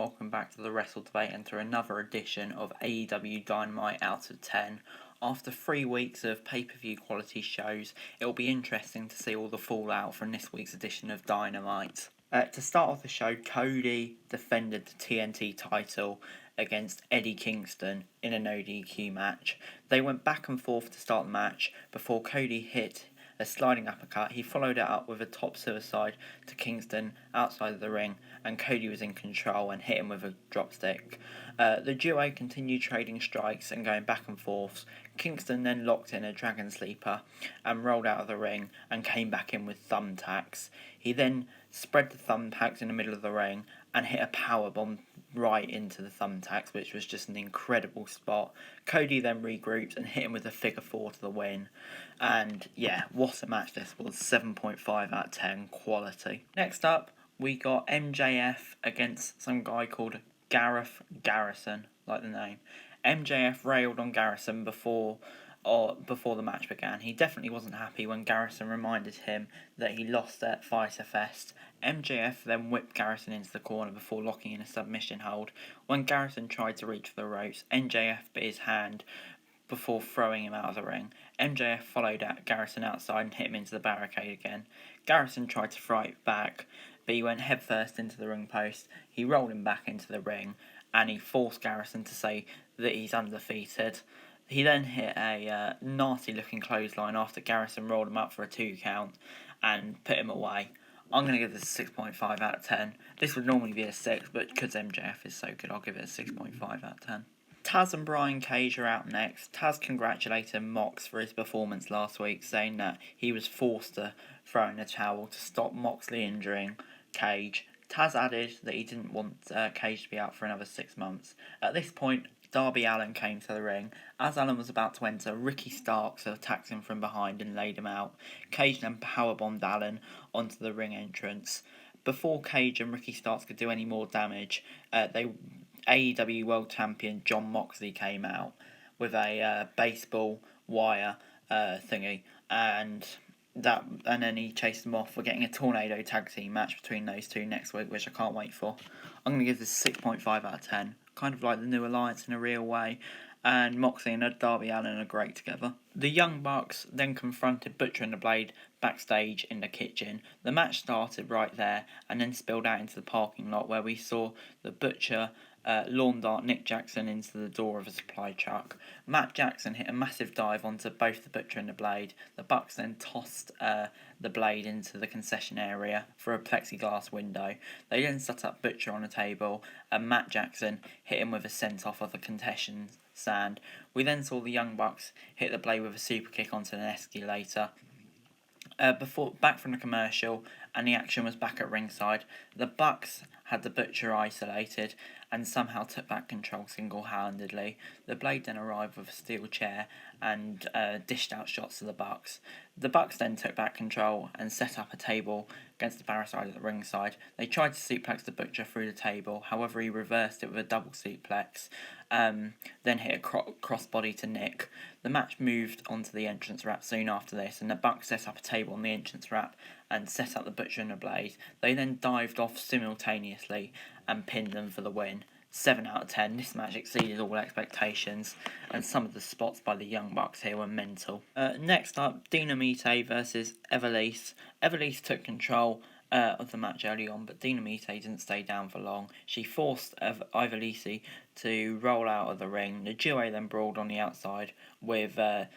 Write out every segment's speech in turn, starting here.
welcome back to the Wrestle Debate and to another edition of AEW Dynamite Out of 10. After 3 weeks of pay-per-view quality shows, it'll be interesting to see all the fallout from this week's edition of Dynamite. To start off the show, Cody defended the TNT title against Eddie Kingston in a no DQ match. They went back and forth to start the match before Cody hit a sliding uppercut. He followed it up with a top suicide to Kingston outside of the ring, and Cody was in control and hit him with a dropstick. The duo continued trading strikes and going back and forth. Kingston then locked in a dragon sleeper and rolled out of the ring and came back in with thumbtacks. He then spread the thumbtacks in the middle of the ring and hit a powerbomb right into the thumbtacks, which was just an incredible spot. Cody then regrouped and hit him with a figure 4 to the win. And yeah, what a match this was. 7.5 out of 10 quality. Next up, we got MJF against some guy called Garrison, like the name. MJF railed on Garrison before the match began. He definitely wasn't happy when Garrison reminded him that he lost at Fyter Fest. MJF then whipped Garrison into the corner before locking in a submission hold. When Garrison tried to reach for the ropes, MJF bit his hand before throwing him out of the ring. MJF followed Garrison outside and hit him into the barricade again. Garrison tried to fight back, but he went headfirst into the ring post. He rolled him back into the ring, and he forced Garrison to say that he's undefeated. He then hit a nasty-looking clothesline after Garrison rolled him up for a 2 count and put him away. I'm going to give this a 6.5 out of 10. This would normally be a 6, but because MJF is so good, I'll give it a 6.5 out of 10. Taz and Brian Cage are out next. Taz congratulated Mox for his performance last week, saying that he was forced to throw in a towel to stop Moxley injuring Cage. Taz added that he didn't want Cage to be out for another 6 months. At this point, Darby Allin came to the ring. As Allin was about to enter, Ricky Starks attacked him from behind and laid him out. Cage then powerbombed Allin onto the ring entrance. Before Cage and Ricky Starks could do any more damage, AEW World Champion Jon Moxley came out with a baseball wire thingy, and then he chased them off. We're getting a tornado tag team match between those two next week, which I can't wait for. I'm going to give this 6.5 out of 10. Kind of like the New Alliance in a real way, and Moxley and Darby Allin are great together. The Young Bucks then confronted Butcher and the Blade backstage in the kitchen. The match started right there and then spilled out into the parking lot, where we saw the Butcher lawn dart Nick Jackson into the door of a supply truck. Matt Jackson hit a massive dive onto both the Butcher and the Blade. The Bucks then tossed the Blade into the concession area for a plexiglass window. They then set up Butcher on a table, and Matt Jackson hit him with a sent-off of the concession stand. We then saw the Young Bucks hit the Blade with a super kick onto an escalator. Back from the commercial, and the action was back at ringside. The Bucks had the Butcher isolated and somehow took back control single-handedly. The Blade then arrived with a steel chair and dished out shots to the Bucks. The Bucks then took back control and set up a table against the barricade at the ringside. They tried to suplex the Butcher through the table, however he reversed it with a double suplex, then hit a crossbody to Nick. The match moved onto the entrance wrap soon after this, and the Bucks set up a table on the entrance wrap and set up the Butcher and the Blade. They then dived off simultaneously and pinned them for the win. 7 out of 10. This match exceeded all expectations, and some of the spots by the Young Bucks here were mental. Next up, Dinamite versus Evelyn. Evelyn took control of the match early on, but Dinamite didn't stay down for long. She forced Evelyn to roll out of the ring. The duo then brawled on the outside with her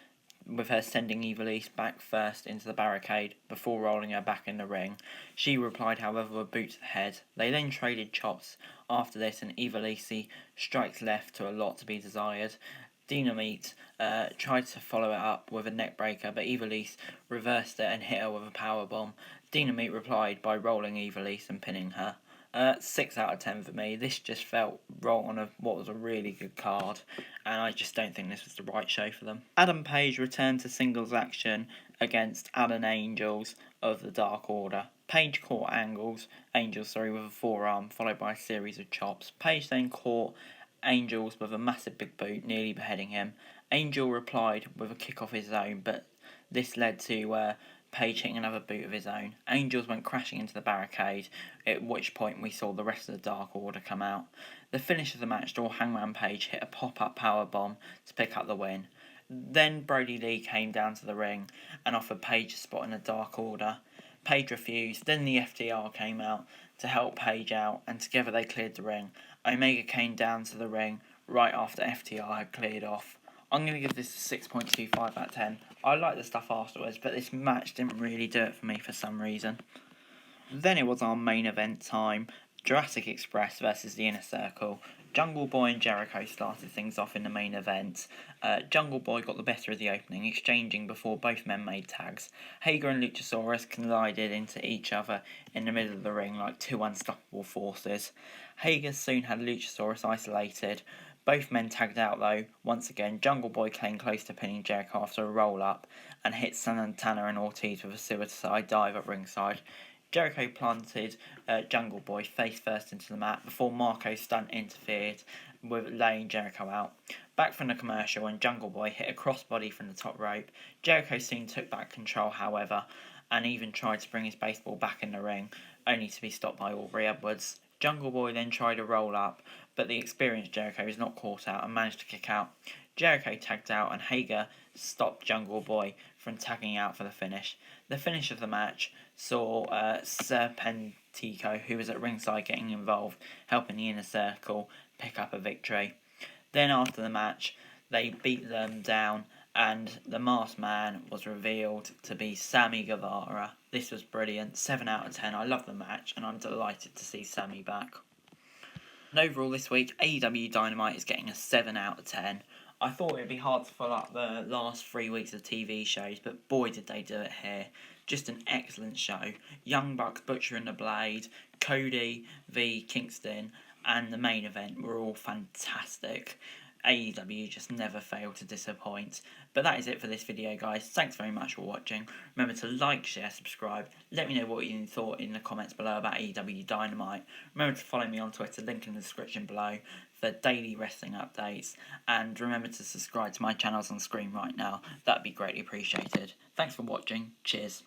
sending Evelyn back first into the barricade before rolling her back in the ring. She replied, however, with a boot to the head. They then traded chops after this, and Evelyn strikes left to a lot to be desired. Dinamite tried to follow it up with a neck breaker, but Evelyn reversed it and hit her with a powerbomb. Dinamite replied by rolling Evelyn and pinning her. 6 out of 10 for me. This just felt wrong on what was a really good card, and I just don't think this was the right show for them. Adam Page returned to singles action against Alan Angels of the Dark Order. Page caught Angels with a forearm, followed by a series of chops. Page then caught Angels with a massive big boot, nearly beheading him. Angel replied with a kick off his own, but this led to Page hitting another boot of his own. Angels went crashing into the barricade, at which point we saw the rest of the Dark Order come out. The finish of the match saw Hangman Page hit a pop-up powerbomb to pick up the win. Then Brody Lee came down to the ring and offered Page a spot in the Dark Order. Page refused, then the FTR came out to help Page out, and together they cleared the ring. Omega came down to the ring right after FTR had cleared off. I'm going to give this a 6.25 out of 10. I like the stuff afterwards, but this match didn't really do it for me for some reason. Then it was our main event time. Jurassic Express versus the Inner Circle. Jungle Boy and Jericho started things off in the main event. Jungle Boy got the better of the opening, exchanging before both men made tags. Hager and Luchasaurus collided into each other in the middle of the ring like two unstoppable forces. Hager soon had Luchasaurus isolated. Both men tagged out though. Once again, Jungle Boy came close to pinning Jericho after a roll-up and hit Santana and Ortiz with a suicide dive at ringside. Jericho planted Jungle Boy face first into the mat before Marco Stunt interfered with laying Jericho out. Back from the commercial, and Jungle Boy hit a crossbody from the top rope. Jericho soon took back control, however, and even tried to bring his baseball back in the ring, only to be stopped by Aubrey Edwards. Jungle Boy then tried a roll-up, but the experienced Jericho was not caught out and managed to kick out. Jericho tagged out, and Hager stopped Jungle Boy from tagging out for the finish. The finish of the match saw Serpentico, who was at ringside, getting involved, helping the Inner Circle pick up a victory. Then after the match, they beat them down, and the masked man was revealed to be Sammy Guevara. This was brilliant. 7 out of 10. I love the match, and I'm delighted to see Sammy back. And overall this week, AEW Dynamite is getting a 7 out of 10. I thought it'd be hard to follow up the last 3 weeks of TV shows, but boy did they do it here. Just an excellent show. Young Bucks, Butcher and the Blade, Cody v Kingston, and the main event were all fantastic. AEW just never failed to disappoint. But that is it for this video, guys. Thanks very much for watching. Remember to like, share, subscribe. Let me know what you thought in the comments below about AEW Dynamite. Remember to follow me on Twitter, link in the description below, for daily wrestling updates. And remember to subscribe to my channels on screen right now. That'd be greatly appreciated. Thanks for watching. Cheers.